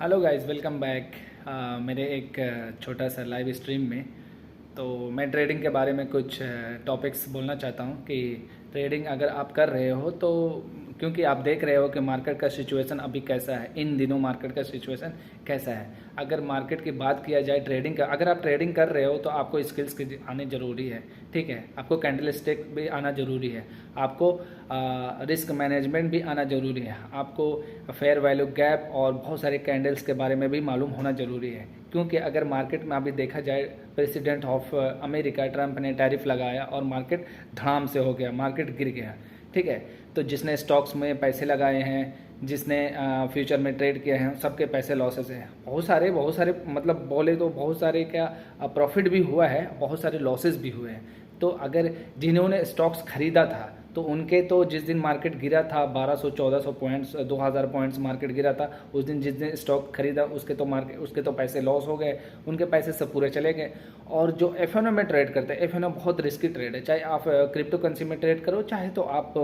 Hello guys, welcome back मेरे एक छोटा सा लाइव स्ट्रीम में। तो मैं ट्रेडिंग के बारे में कुछ टॉपिक्स बोलना चाहता हूँ कि ट्रेडिंग अगर आप कर रहे हो तो क्योंकि आप देख रहे हो कि मार्केट का सिचुएशन अभी कैसा है, इन दिनों मार्केट का सिचुएशन कैसा है। अगर मार्केट की बात किया जाए ट्रेडिंग का, अगर आप ट्रेडिंग कर रहे हो तो आपको स्किल्स की आने ज़रूरी है, ठीक है। आपको कैंडल स्टिक भी आना ज़रूरी है, आपको रिस्क मैनेजमेंट भी आना ज़रूरी है, आपको फेयर वैल्यू गैप और बहुत सारे कैंडल्स के बारे में भी मालूम होना ज़रूरी है। क्योंकि अगर मार्केट में अभी देखा जाए, प्रेसिडेंट ऑफ अमेरिका ट्रंप ने टैरिफ लगाया और मार्केट धड़ाम से हो गया, मार्केट गिर गया, ठीक है। तो जिसने स्टॉक्स में पैसे लगाए हैं, जिसने फ्यूचर में ट्रेड किए हैं, सबके पैसे लॉसेस हैं। बहुत सारे मतलब बोले तो बहुत सारे क्या प्रॉफिट भी हुआ है, बहुत सारे लॉसेस भी हुए हैं। तो अगर जिन्होंने स्टॉक्स खरीदा था तो उनके तो जिस दिन मार्केट गिरा था 1200-1400 पॉइंट्स, 2000 पॉइंट्स मार्केट गिरा था, उस दिन जिस दिन स्टॉक खरीदा उसके तो पैसे लॉस हो गए, उनके पैसे सब पूरे चले गए। और जो एफएनओ में ट्रेड करते हैं, एफएनओ बहुत रिस्की ट्रेड है, चाहे आप क्रिप्टो करेंसी में ट्रेड करो, चाहे तो आप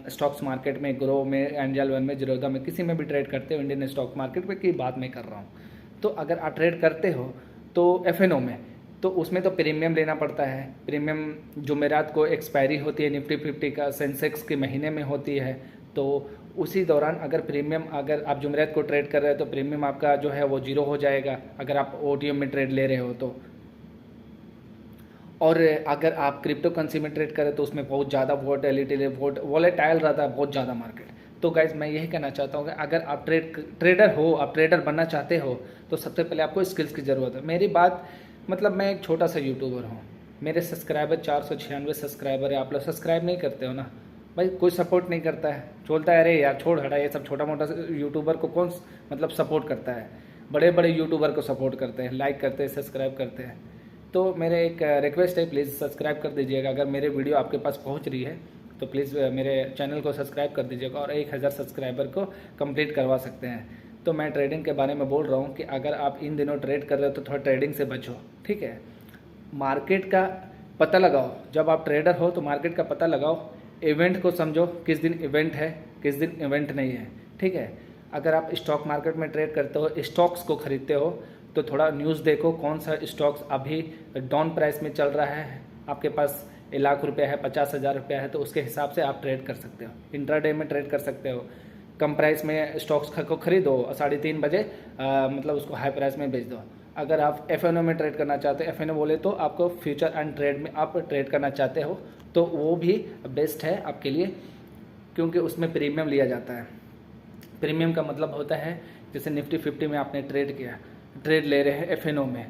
स्टॉक्स मार्केट में, ग्रो में, एंजल वन में, जीरोधा में, किसी में भी ट्रेड करते हो, इंडियन स्टॉक मार्केट में की बात मैं कर रहा हूँ। तो अगर आप ट्रेड करते हो तो एफएनओ में, तो उसमें तो प्रीमियम लेना पड़ता है। प्रीमियम जुमेरात को एक्सपायरी होती है निफ्टी 50 का, सेंसेक्स के महीने में होती है। तो उसी दौरान अगर आप जुमेरात को ट्रेड कर रहे हो तो प्रीमियम आपका जो है वो जीरो हो जाएगा, अगर आप ओटीएम में ट्रेड ले रहे हो तो। और अगर आप क्रिप्टो करेंसी में ट्रेड करें तो उसमें बहुत ज़्यादा वॉलेटाइल रहता है, बहुत ज़्यादा मार्केट। तो गाइज मैं यही कहना चाहता हूँ कि अगर आप ट्रेडर हो, आप ट्रेडर बनना चाहते हो, तो सबसे पहले आपको स्किल्स की ज़रूरत है। मेरी बात मतलब मैं एक छोटा सा यूट्यूबर हूँ, मेरे सब्सक्राइबर 496 सब्सक्राइबर है। आप लोग सब्सक्राइब नहीं करते हो ना भाई, कोई सपोर्ट नहीं करता है, बोलता है अरे यार छोड़ हटा, ये सब छोटा मोटा यूट्यूबर को कौन मतलब सपोर्ट करता है। बड़े बड़े यूट्यूबर को सपोर्ट करते हैं, लाइक करते हैं, सब्सक्राइब करते हैं। तो मेरे एक रिक्वेस्ट है, प्लीज़ सब्सक्राइब कर दीजिएगा। अगर मेरे वीडियो आपके पास पहुंच रही है तो प्लीज़ मेरे चैनल को सब्सक्राइब कर दीजिएगा और 1000 सब्सक्राइबर को कंप्लीट करवा सकते हैं। तो मैं ट्रेडिंग के बारे में बोल रहा हूँ कि अगर आप इन दिनों ट्रेड कर रहे हो तो थोड़ा ट्रेडिंग से बचो, ठीक है। मार्केट का पता लगाओ, जब आप ट्रेडर हो तो मार्केट का पता लगाओ, इवेंट को समझो, किस दिन इवेंट है, किस दिन इवेंट नहीं है, ठीक है। अगर आप स्टॉक मार्केट में ट्रेड करते हो, स्टॉक्स को खरीदते हो, तो थोड़ा न्यूज़ देखो कौन सा स्टॉक्स अभी डाउन प्राइस में चल रहा है। आपके पास 1,00,000 रुपया है, 50,000 रुपया है, तो उसके हिसाब से आप ट्रेड कर सकते हो। इंट्राडे में ट्रेड कर सकते हो, कम प्राइस में स्टॉक्स को खरीदो, 3:30 बजे मतलब उसको हाई प्राइस में बेच दो। अगर आप एफएनओ में ट्रेड करना चाहते हो, एफएनओ बोले तो आपको फ्यूचर एंड ट्रेड में आप ट्रेड करना चाहते हो, तो वो भी बेस्ट है आपके लिए, क्योंकि उसमें प्रीमियम लिया जाता है। प्रीमियम का मतलब होता है जैसे निफ्टी 50 में आपने ट्रेड ले रहे हैं एफएनओ में,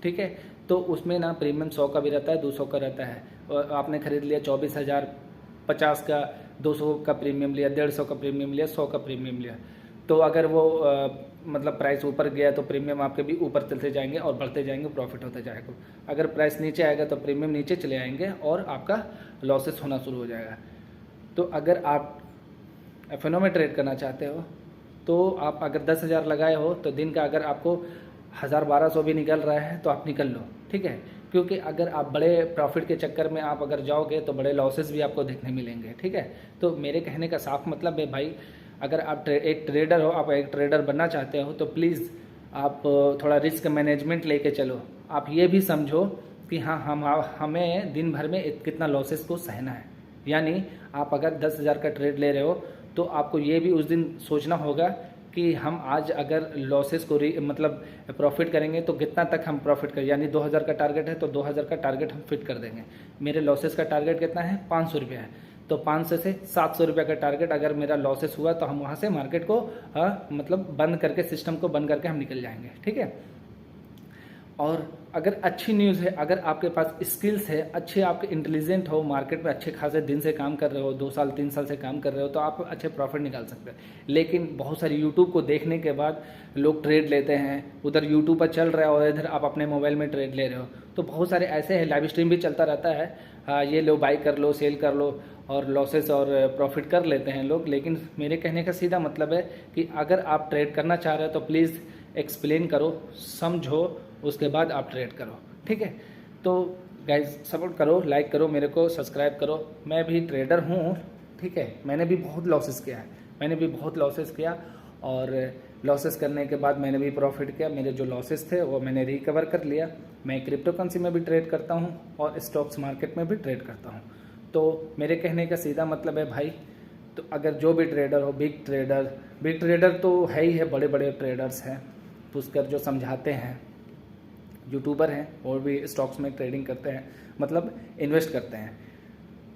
ठीक है, तो उसमें ना प्रीमियम 100 का भी रहता है, 200 का रहता है। और आपने खरीद लिया 24,000, 50 का, 200 का प्रीमियम लिया, 150 का प्रीमियम लिया, 100 का प्रीमियम लिया, तो अगर वो मतलब प्राइस ऊपर गया तो प्रीमियम आपके भी ऊपर चलते जाएंगे और बढ़ते जाएंगे, प्रॉफिट होता जाएगा। अगर प्राइस नीचे आएगा तो प्रीमियम नीचे चले आएंगे और आपका लॉसेस होना शुरू हो जाएगा। तो अगर आप एफएनओ में ट्रेड करना चाहते हो तो आप अगर 10,000 लगाए हो तो दिन का अगर आपको 1,000-1,200 भी निकल रहा है तो आप निकल लो, ठीक है। क्योंकि अगर आप बड़े प्रॉफिट के चक्कर में आप अगर जाओगे तो बड़े लॉसेस भी आपको देखने मिलेंगे, ठीक है। तो मेरे कहने का साफ मतलब है भाई, अगर आप एक ट्रेडर हो, आप एक ट्रेडर बनना चाहते हो, तो प्लीज़ आप थोड़ा रिस्क मैनेजमेंट लेके चलो। आप ये भी समझो कि हाँ हमें दिन भर में कितना लॉसेस को सहना है। यानी आप अगर 10,000 का ट्रेड ले रहे हो तो आपको ये भी उस दिन सोचना होगा कि हम आज अगर लॉसेस को मतलब प्रॉफिट करेंगे तो कितना तक हम प्रॉफिट करें। यानी 2,000 का टारगेट है तो 2,000 का टारगेट हम फिट कर देंगे। मेरे लॉसेस का टारगेट कितना है, 500 रुपया है, तो 500 से 700 रुपये का टारगेट अगर मेरा लॉसेस हुआ तो हम वहाँ से मार्केट को मतलब बंद करके, सिस्टम को बंद करके हम निकल जाएंगे, ठीक है। और अगर अच्छी न्यूज़ है, अगर आपके पास स्किल्स है, अच्छे आपके इंटेलिजेंट हो, मार्केट में अच्छे खासे दिन से काम कर रहे हो, 2 साल 3 साल से काम कर रहे हो, तो आप अच्छे प्रॉफिट निकाल सकते हैं। लेकिन बहुत सारी यूट्यूब को देखने के बाद लोग ट्रेड लेते हैं, उधर यूट्यूब पर चल रहा है और इधर आप अपने मोबाइल में ट्रेड ले रहे हो। तो बहुत सारे ऐसे हैं, लाइव स्ट्रीम भी चलता रहता है, ये लो बाई कर लो, सेल कर लो और लॉसेस और प्रॉफिट कर लेते हैं लोग। लेकिन मेरे कहने का सीधा मतलब है कि अगर आप ट्रेड करना चाह रहे हो तो प्लीज़ एक्सप्लेन करो, समझो, उसके बाद आप ट्रेड करो, ठीक है। तो गाइज सपोर्ट करो, लाइक करो, मेरे को सब्सक्राइब करो। मैं भी ट्रेडर हूँ, ठीक है, मैंने भी बहुत लॉसेस किया है, और लॉसेस करने के बाद मैंने भी प्रॉफिट किया, मेरे जो लॉसेस थे वो मैंने रिकवर कर लिया। मैं क्रिप्टो करेंसी में भी ट्रेड करता हूँ और स्टॉक्स मार्केट में भी ट्रेड करता हूँ। तो मेरे कहने का सीधा मतलब है भाई, तो अगर जो भी ट्रेडर हो, बिग ट्रेडर तो है ही है, बड़े बड़े ट्रेडर्स हैं, पुष्कर जो समझाते हैं, यूट्यूबर हैं और भी स्टॉक्स में ट्रेडिंग करते हैं, मतलब इन्वेस्ट करते हैं।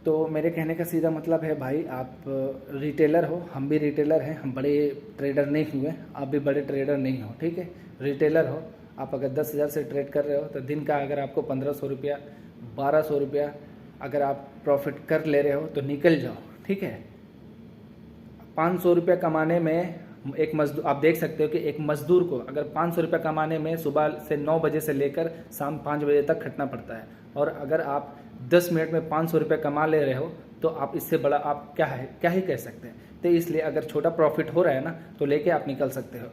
तो मेरे कहने का सीधा मतलब है भाई, आप रिटेलर हो, हम भी रिटेलर हैं, हम बड़े ट्रेडर नहीं हुए, आप भी बड़े ट्रेडर नहीं हो, ठीक है। रिटेलर हो, आप अगर 10,000 से ट्रेड कर रहे हो तो दिन का अगर आपको 1,500 रुपया, 1,200 रुपया अगर आप प्रॉफिट कर ले रहे हो तो निकल जाओ, ठीक है। 500 रुपया कमाने में एक मजदूर, आप देख सकते हो कि एक मजदूर को अगर 500 रुपया कमाने में सुबह से 9 बजे से लेकर शाम 5 बजे तक खटना पड़ता है, और अगर आप 10 मिनट में 500 रुपया कमा ले रहे हो तो आप इससे बड़ा आप क्या ही कह सकते हैं। तो इसलिए अगर छोटा प्रॉफिट हो रहा है ना तो लेके आप निकल सकते हो।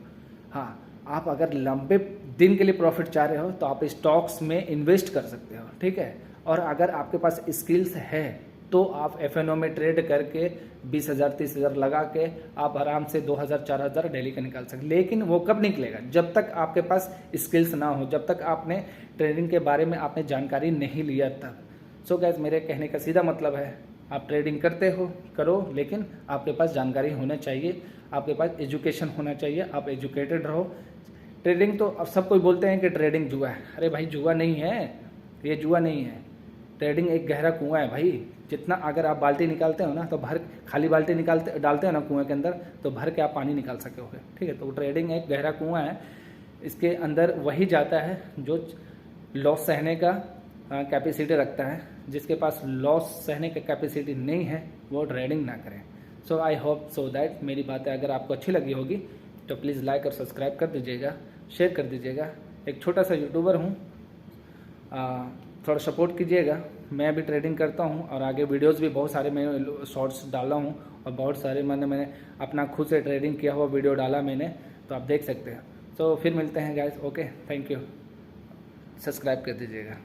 हाँ, आप अगर लंबे दिन के लिए प्रॉफिट चाह रहे हो तो आप स्टॉक्स में इन्वेस्ट कर सकते हो, ठीक है। और अगर आपके पास स्किल्स है तो आप FNO में ट्रेड करके 20,000 30,000 लगा के आप आराम से 2,000 4,000 डेली का निकाल सकते। लेकिन वो कब निकलेगा? जब तक आपके पास स्किल्स ना हो, जब तक आपने ट्रेडिंग के बारे में आपने जानकारी नहीं लिया तब। सो गाइस, मेरे कहने का सीधा मतलब है, आप ट्रेडिंग करते हो करो, लेकिन आपके पास जानकारी होना चाहिए, आपके पास एजुकेशन होना चाहिए, आप एजुकेटेड रहो। ट्रेडिंग तो अब सब कोई बोलते हैं कि ट्रेडिंग जुआ है। अरे भाई, जुआ नहीं है, ये जुआ नहीं है। ट्रेडिंग एक गहरा कुआं है भाई। जितना अगर आप बाल्टी निकालते हो ना तो खाली बाल्टी डालते हो ना कुएं के अंदर तो भर के आप पानी निकाल सकोगे, ठीक है। तो ट्रेडिंग एक गहरा कुआं है, इसके अंदर वही जाता है जो लॉस सहने का कैपेसिटी रखता है। जिसके पास लॉस सहने का कैपेसिटी नहीं है वो ट्रेडिंग ना करें। सो आई होप सो दैट मेरी बातें अगर आपको अच्छी लगी होगी तो प्लीज़ लाइक और सब्सक्राइब कर दीजिएगा, शेयर कर दीजिएगा। एक छोटा सा यूट्यूबर हूँ, थोड़ा सपोर्ट कीजिएगा। मैं भी ट्रेडिंग करता हूँ और आगे वीडियोस भी बहुत सारे मैं शॉर्ट्स डाला हूँ और बहुत सारे मैंने अपना खुद से ट्रेडिंग किया हुआ वीडियो डाला मैंने, तो आप देख सकते हैं। तो फिर मिलते हैं guys, okay, thank you, subscribe कर दीजिएगा।